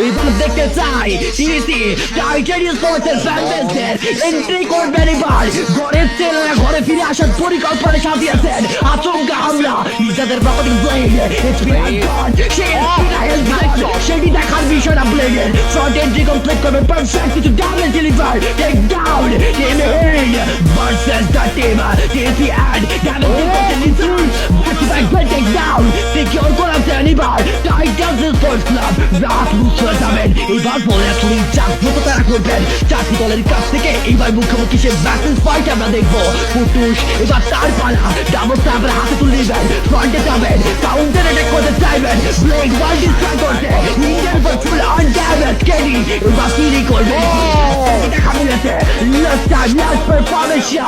এবার দেখতে চাই টিসি টাইটানিয়াস স্পোর্টসের ফ্যান বেসদের এন্ট্রি করবেন এবার। ঘরের ছেলেরা ঘরে ফিরে আসার পরিকল্পনা সাজিয়েছেন। আচমকা হামলা, নিজেদের প্রপার্টি ব্লেড সেটি দেখার বিষয়টা ব্লেডের শর্ট এন্ট্রি কমপ্লিট করবেন। পারফেক্ট কিছু damage deliver, take down team heal versus the team টিসি অ্যান্ড ড্যামেজ করতে নিচুর back to back take down secure করাচ্ছেন এবার টাইটানস স্পোর্টস ক্লাব। রাত মুছে যাবেন এবার বলে আসলে জাগ্রত তারা করবেন চারটি দলের কাছ থেকে। এইবার মুখোমুখি সে ব্যাটেল ফাইট আমরা দেখবো। ফুটুস এবার তার পালা, ডাবল স্ট্যাপের হাতে তুলে নেবেন, ফ্রন্টে যাবেন, কাউন্টার অ্যাটাক করতে চাইবেন। ব্লেড ওয়ান ডিস্ট্রয় করতে Indian full on damage KD এবার ফিরি করবে। দেখা মিলেছে last time last performance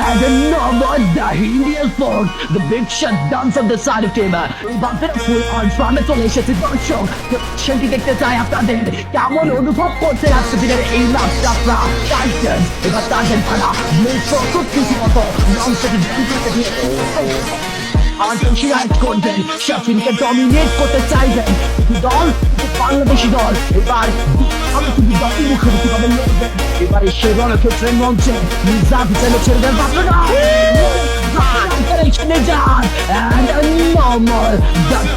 and number the Indian Sports, the big shutdown from the side of team. এবার ফুল অন ফ্রমে চলে এসেছে দর্শক। সেটি দেখতে চাই আপনাদের কেমন অনুভব করছে আজকে দিনের এই ম্যাচটা। টাইটান এবার তাদের ভাড়া মিস কিছু মতো করবেন, শাফিনকে ডমিনেট করতে চাইবেন। দল বাংলাদেশি দল এবার দলের মুখোমুখি হবে লড়বেন। এবারে সে রণক্ষেত্রের মঞ্চে নিজাত যেন ছেড়ে দেন আপনারা and a normal that